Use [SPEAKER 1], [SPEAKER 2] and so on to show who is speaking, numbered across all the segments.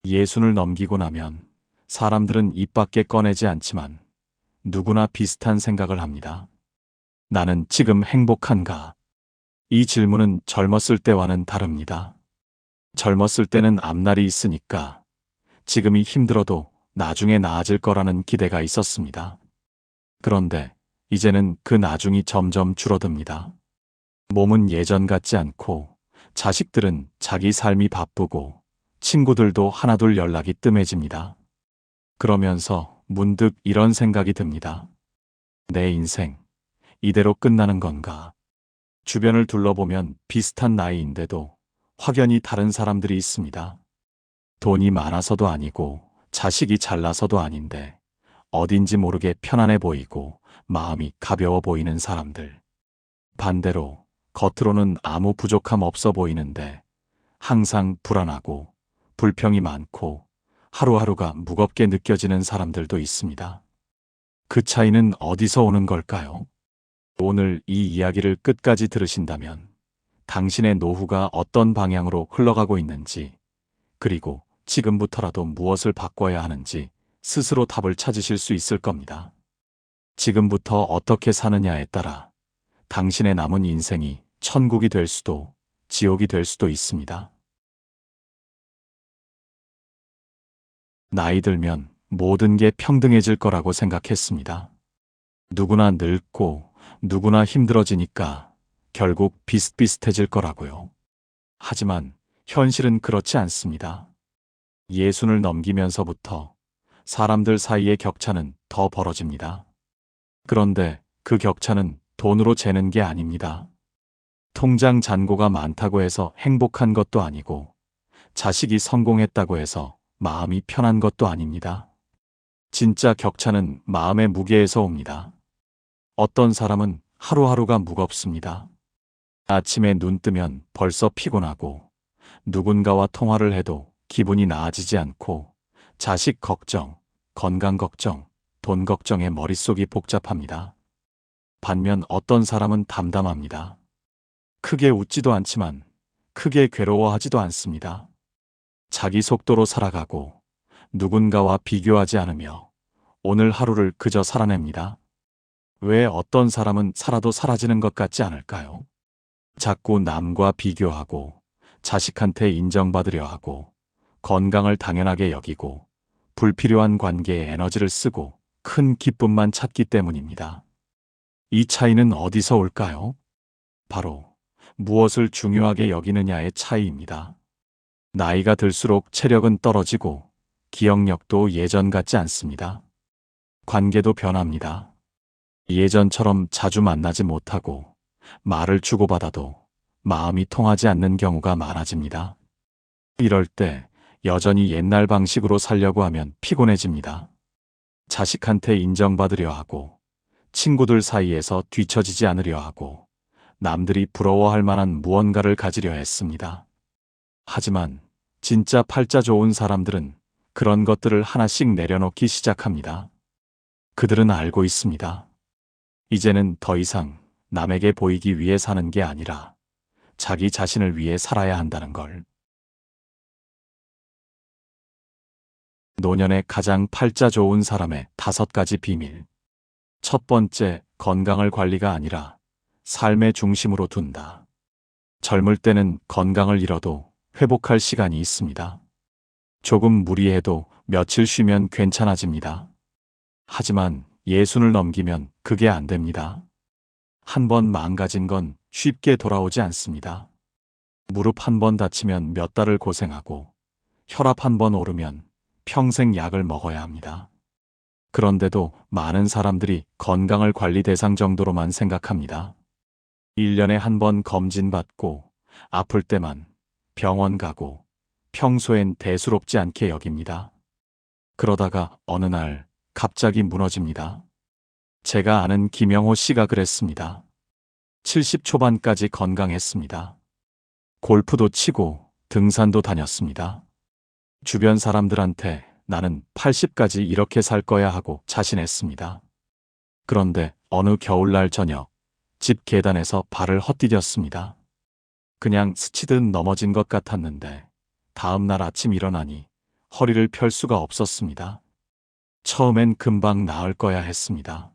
[SPEAKER 1] 예순을 넘기고 나면 사람들은 입 밖에 꺼내지 않지만 누구나 비슷한 생각을 합니다. 나는 지금 행복한가? 이 질문은 젊었을 때와는 다릅니다. 젊었을 때는 앞날이 있으니까 지금이 힘들어도 나중에 나아질 거라는 기대가 있었습니다. 그런데 이제는 그 나중이 점점 줄어듭니다. 몸은 예전 같지 않고 자식들은 자기 삶이 바쁘고 친구들도 하나둘 연락이 뜸해집니다. 그러면서 문득 이런 생각이 듭니다. 내 인생, 이대로 끝나는 건가? 주변을 둘러보면 비슷한 나이인데도 확연히 다른 사람들이 있습니다. 돈이 많아서도 아니고 자식이 잘나서도 아닌데 어딘지 모르게 편안해 보이고 마음이 가벼워 보이는 사람들. 반대로 겉으로는 아무 부족함 없어 보이는데 항상 불안하고 불평이 많고 하루하루가 무겁게 느껴지는 사람들도 있습니다. 그 차이는 어디서 오는 걸까요? 오늘 이 이야기를 끝까지 들으신다면 당신의 노후가 어떤 방향으로 흘러가고 있는지, 그리고 지금부터라도 무엇을 바꿔야 하는지 스스로 답을 찾으실 수 있을 겁니다. 지금부터 어떻게 사느냐에 따라 당신의 남은 인생이 천국이 될 수도 지옥이 될 수도 있습니다. 나이 들면 모든 게 평등해질 거라고 생각했습니다. 누구나 늙고 누구나 힘들어지니까 결국 비슷비슷해질 거라고요. 하지만 현실은 그렇지 않습니다. 예순을 넘기면서부터 사람들 사이의 격차는 더 벌어집니다. 그런데 그 격차는 돈으로 재는 게 아닙니다. 통장 잔고가 많다고 해서 행복한 것도 아니고 자식이 성공했다고 해서 마음이 편한 것도 아닙니다. 진짜 격차는 마음의 무게에서 옵니다. 어떤 사람은 하루하루가 무겁습니다. 아침에 눈 뜨면 벌써 피곤하고 누군가와 통화를 해도 기분이 나아지지 않고 자식 걱정, 건강 걱정, 돈 걱정에 머릿속이 복잡합니다. 반면 어떤 사람은 담담합니다. 크게 웃지도 않지만 크게 괴로워하지도 않습니다. 자기 속도로 살아가고 누군가와 비교하지 않으며 오늘 하루를 그저 살아냅니다. 왜 어떤 사람은 살아도 사라지는 것 같지 않을까요? 자꾸 남과 비교하고 자식한테 인정받으려 하고 건강을 당연하게 여기고 불필요한 관계에 에너지를 쓰고 큰 기쁨만 찾기 때문입니다. 이 차이는 어디서 올까요? 바로 무엇을 중요하게 여기느냐의 차이입니다. 나이가 들수록 체력은 떨어지고 기억력도 예전 같지 않습니다. 관계도 변합니다. 예전처럼 자주 만나지 못하고 말을 주고받아도 마음이 통하지 않는 경우가 많아집니다. 이럴 때 여전히 옛날 방식으로 살려고 하면 피곤해집니다. 자식한테 인정받으려 하고 친구들 사이에서 뒤처지지 않으려 하고 남들이 부러워할 만한 무언가를 가지려 했습니다. 하지만 진짜 팔자 좋은 사람들은 그런 것들을 하나씩 내려놓기 시작합니다. 그들은 알고 있습니다. 이제는 더 이상 남에게 보이기 위해 사는 게 아니라 자기 자신을 위해 살아야 한다는 걸. 노년에 가장 팔자 좋은 사람의 5가지 비밀. 첫 번째, 건강을 관리가 아니라 삶의 중심으로 둔다. 젊을 때는 건강을 잃어도 회복할 시간이 있습니다. 조금 무리해도 며칠 쉬면 괜찮아집니다. 하지만 예순을 넘기면 그게 안 됩니다. 한 번 망가진 건 쉽게 돌아오지 않습니다. 무릎 한 번 다치면 몇 달을 고생하고 혈압 한 번 오르면 평생 약을 먹어야 합니다. 그런데도 많은 사람들이 건강을 관리 대상 정도로만 생각합니다. 1년에 한 번 검진받고 아플 때만 병원 가고 평소엔 대수롭지 않게 여깁니다. 그러다가 어느 날 갑자기 무너집니다. 제가 아는 김영호 씨가 그랬습니다. 70 초반까지 건강했습니다. 골프도 치고 등산도 다녔습니다. 주변 사람들한테 나는 80까지 이렇게 살 거야 하고 자신했습니다. 그런데 어느 겨울날 저녁 집 계단에서 발을 헛디뎠습니다. 그냥 스치듯 넘어진 것 같았는데 다음 날 아침 일어나니 허리를 펼 수가 없었습니다. 처음엔 금방 나을 거야 했습니다.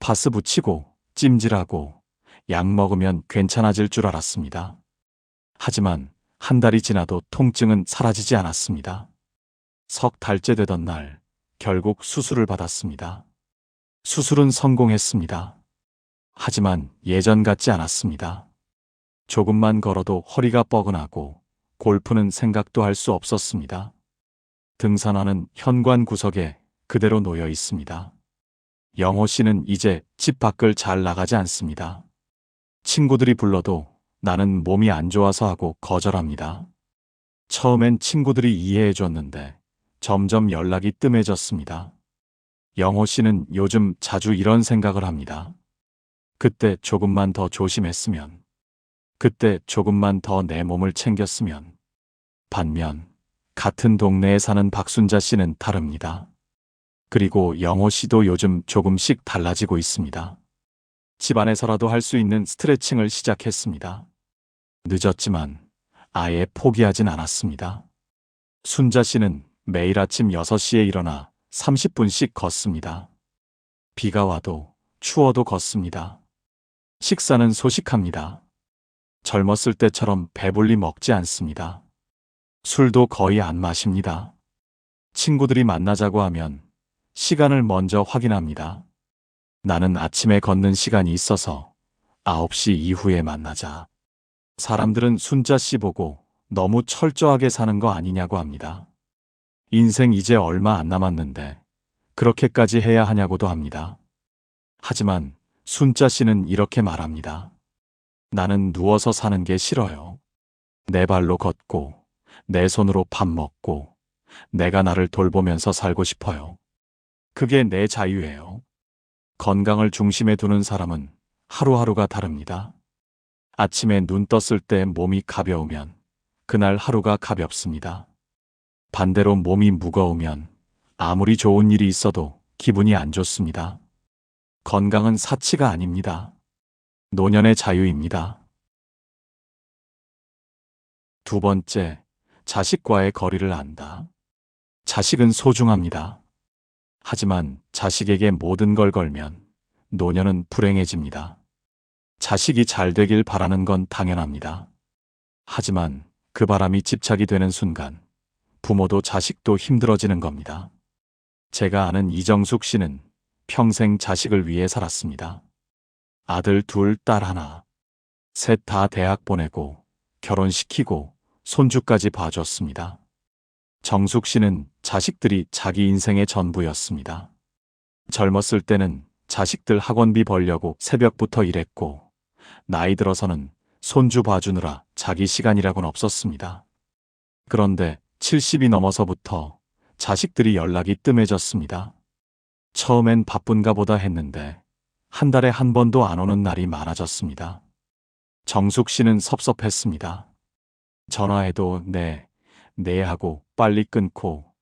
[SPEAKER 1] 파스 붙이고 찜질하고 약 먹으면 괜찮아질 줄 알았습니다. 하지만 한 달이 지나도 통증은 사라지지 않았습니다. 석 달째 되던 날 결국 수술을 받았습니다. 수술은 성공했습니다. 하지만 예전 같지 않았습니다. 조금만 걸어도 허리가 뻐근하고 골프는 생각도 할 수 없었습니다. 등산화는 현관 구석에 그대로 놓여 있습니다. 영호 씨는 이제 집 밖을 잘 나가지 않습니다. 친구들이 불러도 나는 몸이 안 좋아서 하고 거절합니다. 처음엔 친구들이 이해해 줬는데 점점 연락이 뜸해졌습니다. 영호 씨는 요즘 자주 이런 생각을 합니다. 그때 조금만 더 조심했으면, 그때 조금만 더 내 몸을 챙겼으면. 반면 같은 동네에 사는 박순자 씨는 다릅니다. 그리고 영호 씨도 요즘 조금씩 달라지고 있습니다. 집안에서라도 할 수 있는 스트레칭을 시작했습니다. 늦었지만 아예 포기하진 않았습니다. 순자 씨는 매일 아침 6시에 일어나 30분씩 걷습니다. 비가 와도 추워도 걷습니다. 식사는 소식합니다. 젊었을 때처럼 배불리 먹지 않습니다. 술도 거의 안 마십니다. 친구들이 만나자고 하면 시간을 먼저 확인합니다. 나는 아침에 걷는 시간이 있어서 9시 이후에 만나자. 사람들은 순자 씨 보고 너무 철저하게 사는 거 아니냐고 합니다. 인생 이제 얼마 안 남았는데 그렇게까지 해야 하냐고도 합니다. 하지만 순자 씨는 이렇게 말합니다. 나는 누워서 사는 게 싫어요. 내 발로 걷고 내 손으로 밥 먹고 내가 나를 돌보면서 살고 싶어요. 그게 내 자유예요. 건강을 중심에 두는 사람은 하루하루가 다릅니다. 아침에 눈 떴을 때 몸이 가벼우면 그날 하루가 가볍습니다. 반대로 몸이 무거우면 아무리 좋은 일이 있어도 기분이 안 좋습니다. 건강은 사치가 아닙니다. 노년의 자유입니다. 두 번째, 자식과의 거리를 안다. 자식은 소중합니다. 하지만 자식에게 모든 걸 걸면 노년은 불행해집니다. 자식이 잘 되길 바라는 건 당연합니다. 하지만 그 바람이 집착이 되는 순간 부모도 자식도 힘들어지는 겁니다. 제가 아는 이정숙 씨는 평생 자식을 위해 살았습니다. 아들 둘, 딸 하나. 셋 다 대학 보내고 결혼시키고 손주까지 봐줬습니다. 정숙 씨는 자식들이 자기 인생의 전부였습니다. 젊었을 때는 자식들 학원비 벌려고 새벽부터 일했고 나이 들어서는 손주 봐주느라 자기 시간이라고는 없었습니다. 그런데 70이 넘어서부터 자식들이 연락이 뜸해졌습니다. 처음엔 바쁜가 보다 했는데 한 달에 한 번도 안 오는 날이 많아졌습니다. 정숙 씨는 섭섭했습니다. 전화해도 네 하고 빨리 끊고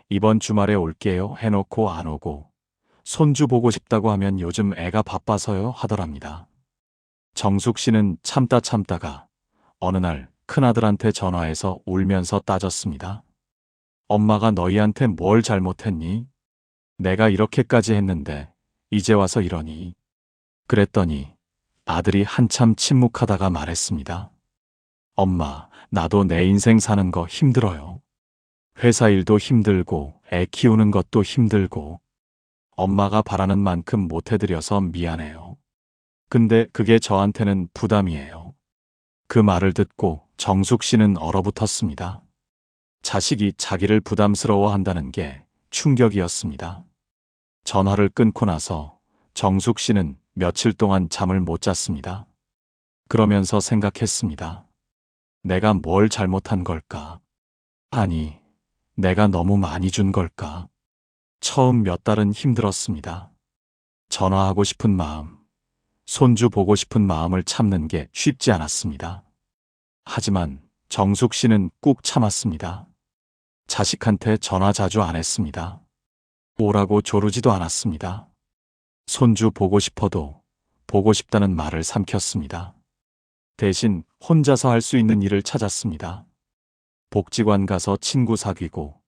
[SPEAKER 1] 이번 주말에 올게요 해놓고 안 오고 손주 보고 싶다고 하면 요즘 애가 바빠서요 하더랍니다. 정숙 씨는 참다가 어느 날 큰아들한테 전화해서 울면서 따졌습니다. 엄마가 너희한테 뭘 잘못했니? 내가 이렇게까지 했는데 이제 와서 이러니. 그랬더니 아들이 한참 침묵하다가 말했습니다. 엄마, 나도 내 인생 사는 거 힘들어요. 회사 일도 힘들고 애 키우는 것도 힘들고 엄마가 바라는 만큼 못 해드려서 미안해요. 근데 그게 저한테는 부담이에요. 그 말을 듣고 정숙 씨는 얼어붙었습니다. 자식이 자기를 부담스러워한다는 게 충격이었습니다. 전화를 끊고 나서 정숙 씨는 며칠 동안 잠을 못 잤습니다. 그러면서 생각했습니다. 내가 뭘 잘못한 걸까? 아니, 내가 너무 많이 준 걸까? 처음 몇 달은 힘들었습니다. 전화하고 싶은 마음, 손주 보고 싶은 마음을 참는 게 쉽지 않았습니다. 하지만 정숙 씨는 꾹 참았습니다. 자식한테 전화 자주 안 했습니다. 오라고 조르지도 않았습니다. 손주 보고 싶어도 보고 싶다는 말을 삼켰습니다. 대신 혼자서 할 수 있는 일을 찾았습니다. 복지관 가서 친구 사귀고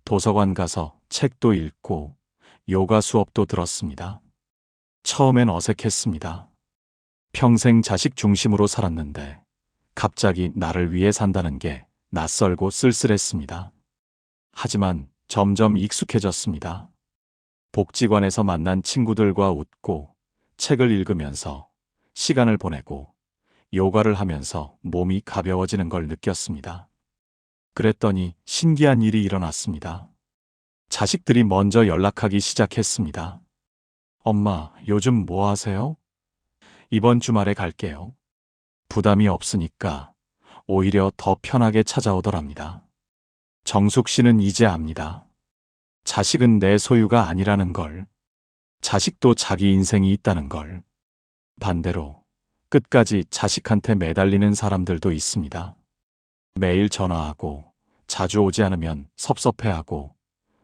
[SPEAKER 1] 도서관 가서 책도 읽고 요가 수업도 들었습니다. 처음엔 어색했습니다. 평생 자식 중심으로 살았는데 갑자기 나를 위해 산다는 게 낯설고 쓸쓸했습니다. 하지만 점점 익숙해졌습니다. 복지관에서 만난 친구들과 웃고 책을 읽으면서 시간을 보내고 요가를 하면서 몸이 가벼워지는 걸 느꼈습니다. 그랬더니 신기한 일이 일어났습니다. 자식들이 먼저 연락하기 시작했습니다. 엄마, 요즘 뭐 하세요? 이번 주말에 갈게요. 부담이 없으니까 오히려 더 편하게 찾아오더랍니다. 정숙 씨는 이제 압니다. 자식은 내 소유가 아니라는 걸. 자식도 자기 인생이 있다는 걸. 반대로 끝까지 자식한테 매달리는 사람들도 있습니다. 매일 전화하고 자주 오지 않으면 섭섭해하고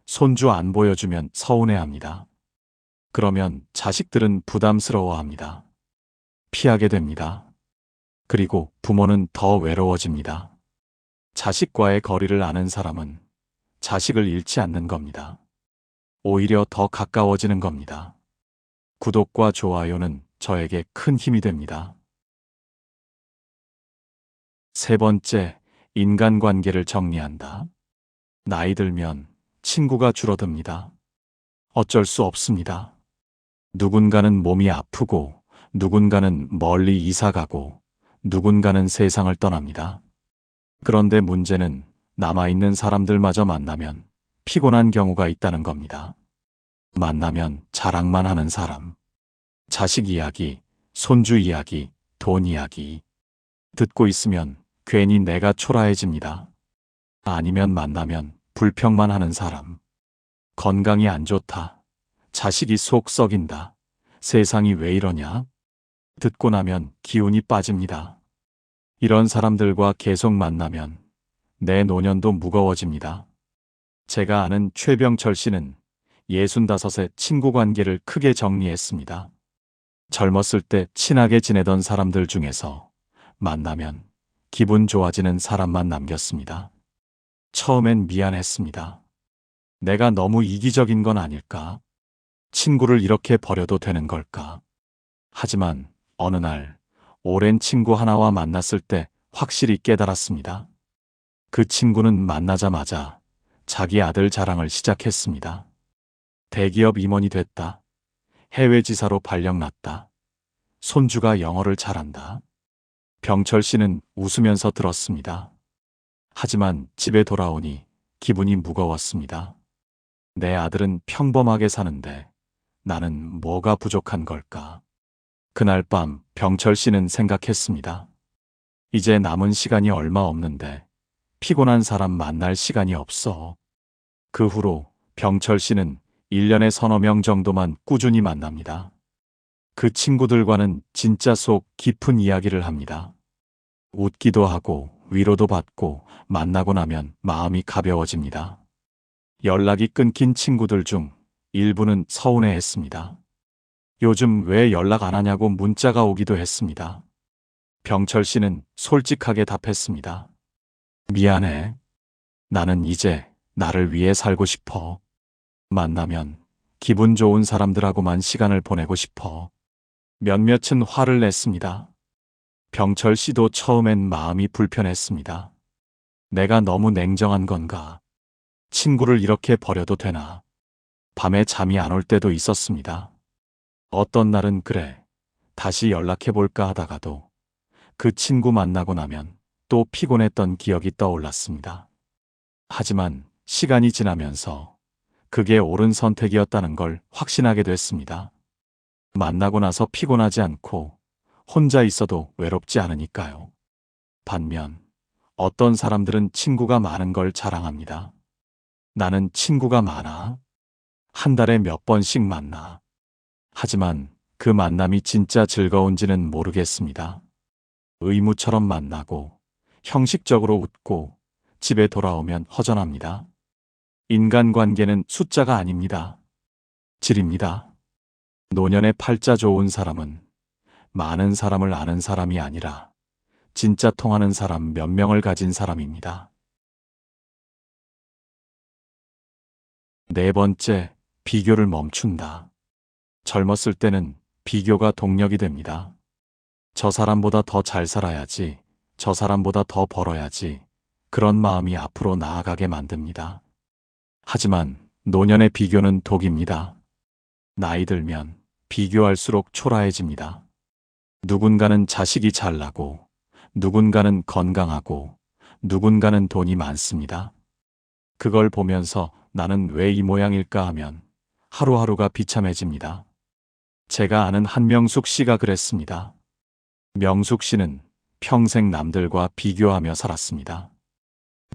[SPEAKER 1] 손주 안 보여주면 서운해합니다. 그러면 자식들은 부담스러워합니다. 피하게 됩니다. 그리고 부모는 더 외로워집니다. 자식과의 거리를 아는 사람은 자식을 잃지 않는 겁니다. 오히려 더 가까워지는 겁니다. 구독과 좋아요는 저에게 큰 힘이 됩니다. 세 번째, 인간관계를 정리한다. 나이 들면 친구가 줄어듭니다. 어쩔 수 없습니다. 누군가는 몸이 아프고, 누군가는 멀리 이사가고, 누군가는 세상을 떠납니다. 그런데 문제는 남아있는 사람들마저 만나면 피곤한 경우가 있다는 겁니다. 만나면 자랑만 하는 사람, 자식 이야기, 손주 이야기, 돈 이야기. 듣고 있으면 괜히 내가 초라해집니다. 아니면 만나면 불평만 하는 사람. 건강이 안 좋다. 자식이 속 썩인다. 세상이 왜 이러냐? 듣고 나면 기운이 빠집니다. 이런 사람들과 계속 만나면 내 노년도 무거워집니다. 제가 아는 최병철 씨는 65의 친구 관계를 크게 정리했습니다. 젊었을 때 친하게 지내던 사람들 중에서 만나면 기분 좋아지는 사람만 남겼습니다. 처음엔 미안했습니다. 내가 너무 이기적인 건 아닐까? 친구를 이렇게 버려도 되는 걸까? 하지만 어느 날 오랜 친구 하나와 만났을 때 확실히 깨달았습니다. 그 친구는 만나자마자 자기 아들 자랑을 시작했습니다. 대기업 임원이 됐다. 해외 지사로 발령났다. 손주가 영어를 잘한다. 병철 씨는 웃으면서 들었습니다. 하지만 집에 돌아오니 기분이 무거웠습니다. 내 아들은 평범하게 사는데 나는 뭐가 부족한 걸까? 그날 밤 병철 씨는 생각했습니다. 이제 남은 시간이 얼마 없는데 피곤한 사람 만날 시간이 없어. 그 후로 병철 씨는 1년에 서너 명 정도만 꾸준히 만납니다. 그 친구들과는 진짜 속 깊은 이야기를 합니다. 웃기도 하고 위로도 받고 만나고 나면 마음이 가벼워집니다. 연락이 끊긴 친구들 중 일부는 서운해했습니다. 요즘 왜 연락 안 하냐고 문자가 오기도 했습니다. 병철 씨는 솔직하게 답했습니다. 미안해. 나는 이제 나를 위해 살고 싶어. 만나면 기분 좋은 사람들하고만 시간을 보내고 싶어. 몇몇은 화를 냈습니다. 병철 씨도 처음엔 마음이 불편했습니다. 내가 너무 냉정한 건가? 친구를 이렇게 버려도 되나? 밤에 잠이 안 올 때도 있었습니다. 어떤 날은 그래, 다시 연락해볼까 하다가도 그 친구 만나고 나면 또 피곤했던 기억이 떠올랐습니다. 하지만 시간이 지나면서 그게 옳은 선택이었다는 걸 확신하게 됐습니다. 만나고 나서 피곤하지 않고 혼자 있어도 외롭지 않으니까요. 반면 어떤 사람들은 친구가 많은 걸 자랑합니다. 나는 친구가 많아. 한 달에 몇 번씩 만나. 하지만 그 만남이 진짜 즐거운지는 모르겠습니다. 의무처럼 만나고 형식적으로 웃고 집에 돌아오면 허전합니다. 인간관계는 숫자가 아닙니다. 질입니다. 노년의 팔자 좋은 사람은 많은 사람을 아는 사람이 아니라 진짜 통하는 사람 몇 명을 가진 사람입니다. 네 번째, 비교를 멈춘다. 젊었을 때는 비교가 동력이 됩니다. 저 사람보다 더 잘 살아야지, 저 사람보다 더 벌어야지, 그런 마음이 앞으로 나아가게 만듭니다. 하지만 노년의 비교는 독입니다. 나이 들면 비교할수록 초라해집니다. 누군가는 자식이 잘나고, 누군가는 건강하고, 누군가는 돈이 많습니다. 그걸 보면서 나는 왜 이 모양일까 하면 하루하루가 비참해집니다. 제가 아는 한명숙 씨가 그랬습니다. 명숙 씨는 평생 남들과 비교하며 살았습니다.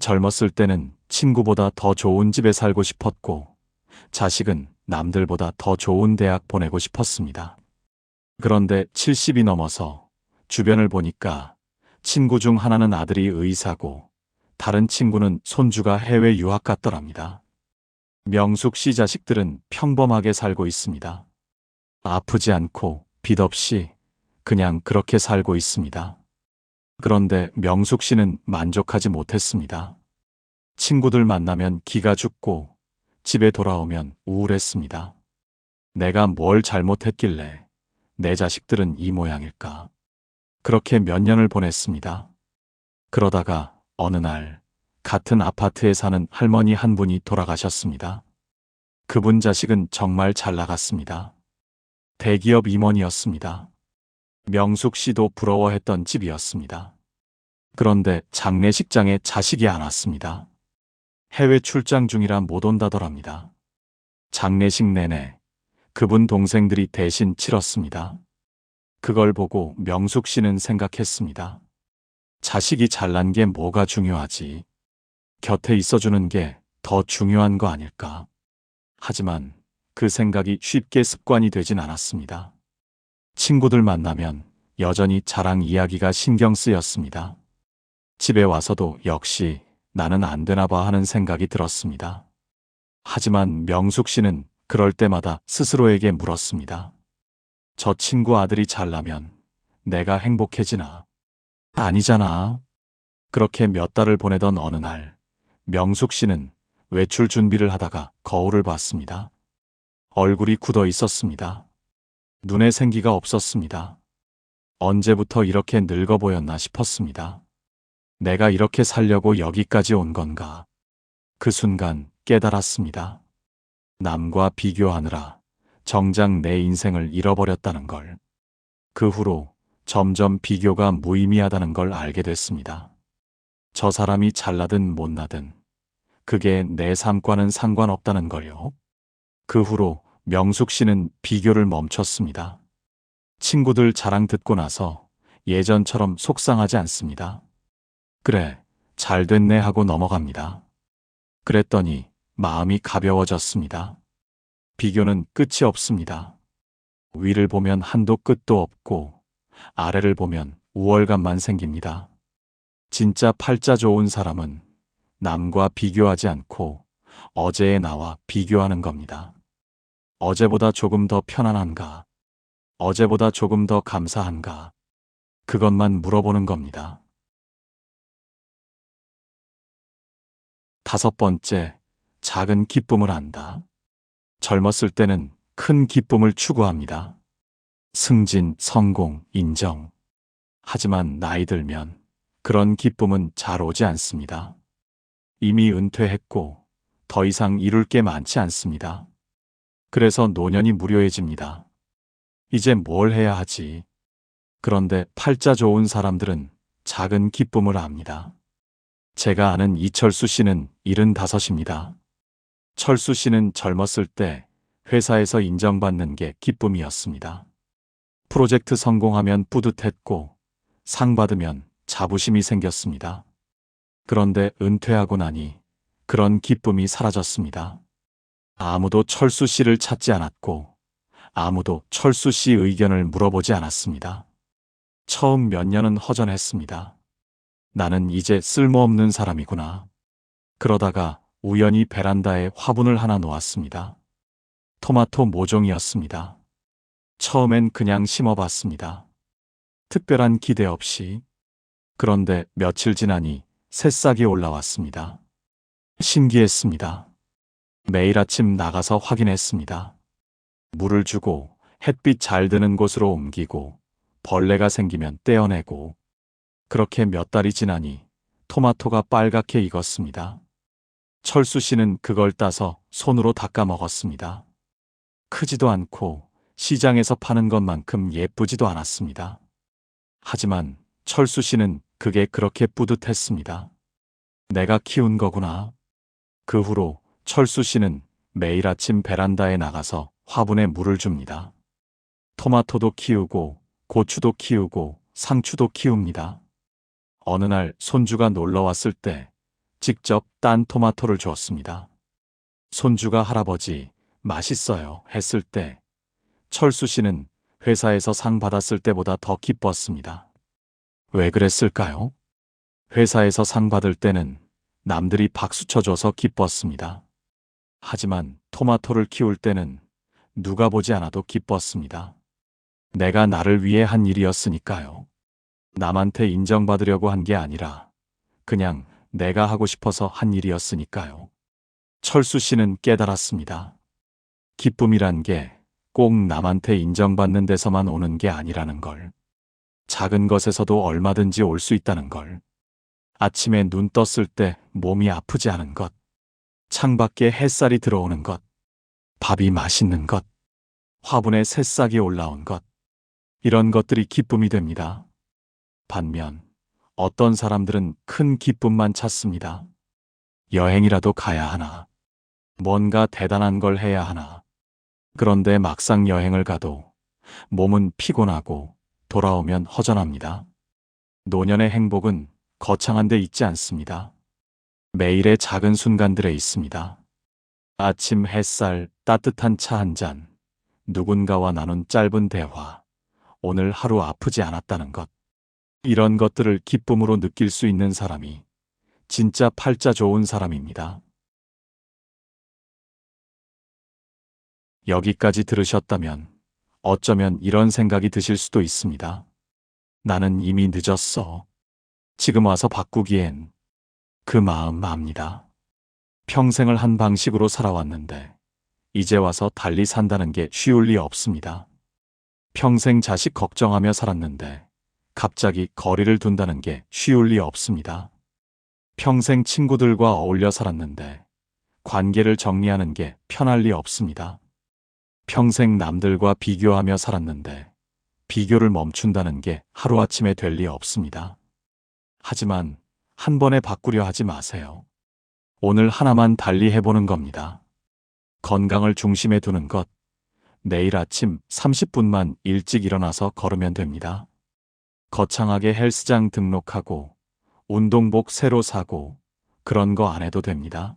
[SPEAKER 1] 젊었을 때는 친구보다 더 좋은 집에 살고 싶었고, 자식은 남들보다 더 좋은 대학 보내고 싶었습니다. 그런데 70이 넘어서 주변을 보니까 친구 중 하나는 아들이 의사고, 다른 친구는 손주가 해외 유학 갔더랍니다. 명숙 씨 자식들은 평범하게 살고 있습니다. 아프지 않고 빚 없이 그냥 그렇게 살고 있습니다. 그런데 명숙 씨는 만족하지 못했습니다. 친구들 만나면 기가 죽고 집에 돌아오면 우울했습니다. 내가 뭘 잘못했길래 내 자식들은 이 모양일까? 그렇게 몇 년을 보냈습니다. 그러다가 어느 날 같은 아파트에 사는 할머니 한 분이 돌아가셨습니다. 그분 자식은 정말 잘 나갔습니다. 대기업 임원이었습니다. 명숙 씨도 부러워했던 집이었습니다. 그런데 장례식장에 자식이 안 왔습니다. 해외 출장 중이라 못 온다더랍니다. 장례식 내내 그분 동생들이 대신 치렀습니다. 그걸 보고 명숙 씨는 생각했습니다. 자식이 잘난 게 뭐가 중요하지? 곁에 있어주는 게 더 중요한 거 아닐까? 하지만 그 생각이 쉽게 습관이 되진 않았습니다. 친구들 만나면 여전히 자랑 이야기가 신경 쓰였습니다. 집에 와서도 역시 나는 안 되나 봐 하는 생각이 들었습니다. 하지만 명숙 씨는 그럴 때마다 스스로에게 물었습니다. 저 친구 아들이 잘나면 내가 행복해지나? 아니잖아. 그렇게 몇 달을 보내던 어느 날, 명숙 씨는 외출 준비를 하다가 거울을 봤습니다. 얼굴이 굳어 있었습니다. 눈에 생기가 없었습니다. 언제부터 이렇게 늙어 보였나 싶었습니다. 내가 이렇게 살려고 여기까지 온 건가? 그 순간 깨달았습니다. 남과 비교하느라 정작 내 인생을 잃어버렸다는 걸. 그 후로 점점 비교가 무의미하다는 걸 알게 됐습니다. 저 사람이 잘나든 못나든 그게 내 삶과는 상관없다는 걸요. 그 후로 명숙 씨는 비교를 멈췄습니다. 친구들 자랑 듣고 나서 예전처럼 속상하지 않습니다. 그래, 잘 됐네 하고 넘어갑니다. 그랬더니 마음이 가벼워졌습니다. 비교는 끝이 없습니다. 위를 보면 한도 끝도 없고 아래를 보면 우월감만 생깁니다. 진짜 팔자 좋은 사람은 남과 비교하지 않고 어제의 나와 비교하는 겁니다. 어제보다 조금 더 편안한가? 어제보다 조금 더 감사한가? 그것만 물어보는 겁니다. 다섯 번째, 작은 기쁨을 안다. 젊었을 때는 큰 기쁨을 추구합니다. 승진, 성공, 인정. 하지만 나이 들면 그런 기쁨은 잘 오지 않습니다. 이미 은퇴했고 더 이상 이룰 게 많지 않습니다. 그래서 노년이 무료해집니다. 이제 뭘 해야 하지? 그런데 팔자 좋은 사람들은 작은 기쁨을 압니다. 제가 아는 이철수 씨는 75입니다. 철수 씨는 젊었을 때 회사에서 인정받는 게 기쁨이었습니다. 프로젝트 성공하면 뿌듯했고 상 받으면 자부심이 생겼습니다. 그런데 은퇴하고 나니 그런 기쁨이 사라졌습니다. 아무도 철수 씨를 찾지 않았고 아무도 철수 씨 의견을 물어보지 않았습니다. 처음 몇 년은 허전했습니다. 나는 이제 쓸모없는 사람이구나. 그러다가 우연히 베란다에 화분을 하나 놓았습니다. 토마토 모종이었습니다. 처음엔 그냥 심어봤습니다. 특별한 기대 없이. 그런데 며칠 지나니 새싹이 올라왔습니다. 신기했습니다. 매일 아침 나가서 확인했습니다. 물을 주고 햇빛 잘 드는 곳으로 옮기고 벌레가 생기면 떼어내고 그렇게 몇 달이 지나니 토마토가 빨갛게 익었습니다. 철수 씨는 그걸 따서 손으로 닦아 먹었습니다. 크지도 않고 시장에서 파는 것만큼 예쁘지도 않았습니다. 하지만 철수 씨는 그게 그렇게 뿌듯했습니다. 내가 키운 거구나. 그 후로 철수 씨는 매일 아침 베란다에 나가서 화분에 물을 줍니다. 토마토도 키우고 고추도 키우고 상추도 키웁니다. 어느 날 손주가 놀러 왔을 때 직접 딴 토마토를 주었습니다. 손주가 할아버지, 맛있어요 했을 때 철수 씨는 회사에서 상 받았을 때보다 더 기뻤습니다. 왜 그랬을까요? 회사에서 상 받을 때는 남들이 박수 쳐줘서 기뻤습니다. 하지만 토마토를 키울 때는 누가 보지 않아도 기뻤습니다. 내가 나를 위해 한 일이었으니까요. 남한테 인정받으려고 한 게 아니라 그냥 내가 하고 싶어서 한 일이었으니까요. 철수 씨는 깨달았습니다. 기쁨이란 게 꼭 남한테 인정받는 데서만 오는 게 아니라는 걸. 작은 것에서도 얼마든지 올 수 있다는 걸. 아침에 눈 떴을 때 몸이 아프지 않은 것. 창밖에 햇살이 들어오는 것. 밥이 맛있는 것. 화분에 새싹이 올라온 것. 이런 것들이 기쁨이 됩니다. 반면 어떤 사람들은 큰 기쁨만 찾습니다. 여행이라도 가야 하나. 뭔가 대단한 걸 해야 하나. 그런데 막상 여행을 가도 몸은 피곤하고 돌아오면 허전합니다. 노년의 행복은 거창한 데 있지 않습니다. 매일의 작은 순간들에 있습니다. 아침 햇살, 따뜻한 차 한 잔, 누군가와 나눈 짧은 대화, 오늘 하루 아프지 않았다는 것. 이런 것들을 기쁨으로 느낄 수 있는 사람이 진짜 팔자 좋은 사람입니다. 여기까지 들으셨다면 어쩌면 이런 생각이 드실 수도 있습니다. 나는 이미 늦었어. 지금 와서 바꾸기엔. 그 마음 압니다. 평생을 한 방식으로 살아왔는데 이제 와서 달리 산다는 게 쉬울 리 없습니다. 평생 자식 걱정하며 살았는데 갑자기 거리를 둔다는 게 쉬울 리 없습니다. 평생 친구들과 어울려 살았는데 관계를 정리하는 게 편할 리 없습니다. 평생 남들과 비교하며 살았는데 비교를 멈춘다는 게 하루아침에 될 리 없습니다. 하지만 한 번에 바꾸려 하지 마세요. 오늘 하나만 달리 해보는 겁니다. 건강을 중심에 두는 것. 내일 아침 30분만 일찍 일어나서 걸으면 됩니다. 거창하게 헬스장 등록하고 운동복 새로 사고 그런 거 안 해도 됩니다.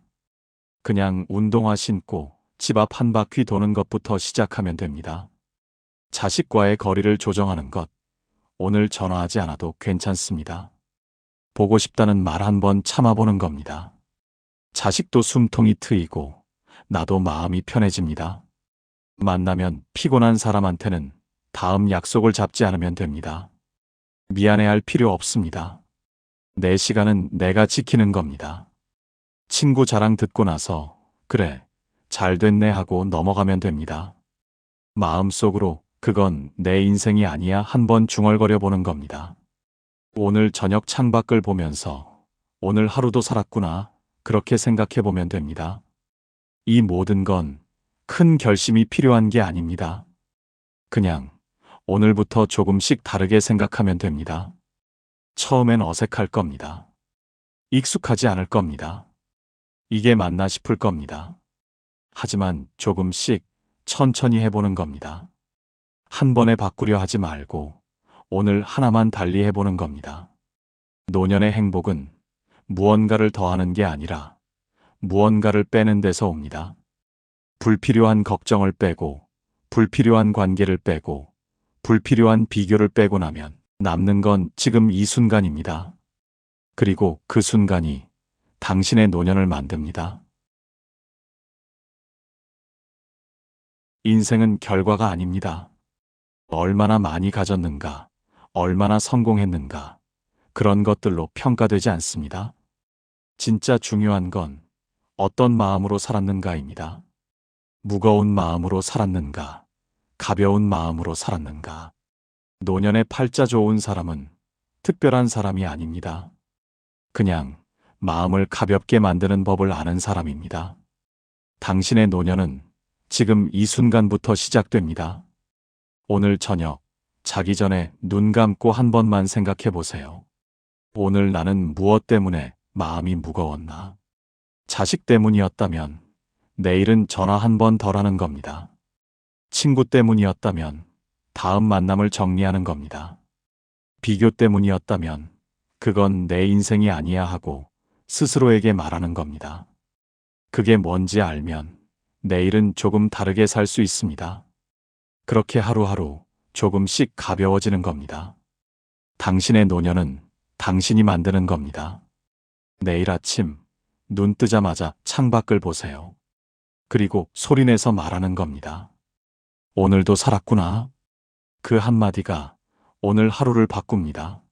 [SPEAKER 1] 그냥 운동화 신고 집 앞 한 바퀴 도는 것부터 시작하면 됩니다. 자식과의 거리를 조정하는 것. 오늘 전화하지 않아도 괜찮습니다. 보고 싶다는 말 한 번 참아보는 겁니다. 자식도 숨통이 트이고 나도 마음이 편해집니다. 만나면 피곤한 사람한테는 다음 약속을 잡지 않으면 됩니다. 미안해할 필요 없습니다. 내 시간은 내가 지키는 겁니다. 친구 자랑 듣고 나서 그래, 잘 됐네 하고 넘어가면 됩니다. 마음속으로 그건 내 인생이 아니야 한번 중얼거려 보는 겁니다. 오늘 저녁 창밖을 보면서 오늘 하루도 살았구나 그렇게 생각해 보면 됩니다. 이 모든 건 큰 결심이 필요한 게 아닙니다. 그냥 오늘부터 조금씩 다르게 생각하면 됩니다. 처음엔 어색할 겁니다. 익숙하지 않을 겁니다. 이게 맞나 싶을 겁니다. 하지만 조금씩 천천히 해보는 겁니다. 한 번에 바꾸려 하지 말고 오늘 하나만 달리 해보는 겁니다. 노년의 행복은 무언가를 더하는 게 아니라 무언가를 빼는 데서 옵니다. 불필요한 걱정을 빼고 불필요한 관계를 빼고 불필요한 비교를 빼고 나면 남는 건 지금 이 순간입니다. 그리고 그 순간이 당신의 노년을 만듭니다. 인생은 결과가 아닙니다. 얼마나 많이 가졌는가, 얼마나 성공했는가, 그런 것들로 평가되지 않습니다. 진짜 중요한 건 어떤 마음으로 살았는가입니다. 무거운 마음으로 살았는가, 가벼운 마음으로 살았는가. 노년의 팔자 좋은 사람은 특별한 사람이 아닙니다. 그냥 마음을 가볍게 만드는 법을 아는 사람입니다. 당신의 노년은 지금 이 순간부터 시작됩니다. 오늘 저녁, 자기 전에 눈 감고 한 번만 생각해 보세요. 오늘 나는 무엇 때문에 마음이 무거웠나? 자식 때문이었다면 내일은 전화 한 번 덜 하는 겁니다. 친구 때문이었다면 다음 만남을 정리하는 겁니다. 비교 때문이었다면 그건 내 인생이 아니야 하고 스스로에게 말하는 겁니다. 그게 뭔지 알면 내일은 조금 다르게 살 수 있습니다. 그렇게 하루하루 조금씩 가벼워지는 겁니다. 당신의 노년은 당신이 만드는 겁니다. 내일 아침 눈 뜨자마자 창밖을 보세요. 그리고 소리내서 말하는 겁니다. 오늘도 살았구나. 그 한마디가 오늘 하루를 바꿉니다.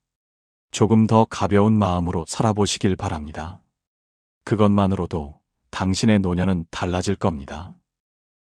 [SPEAKER 1] 조금 더 가벼운 마음으로 살아보시길 바랍니다. 그것만으로도 당신의 노년은 달라질 겁니다.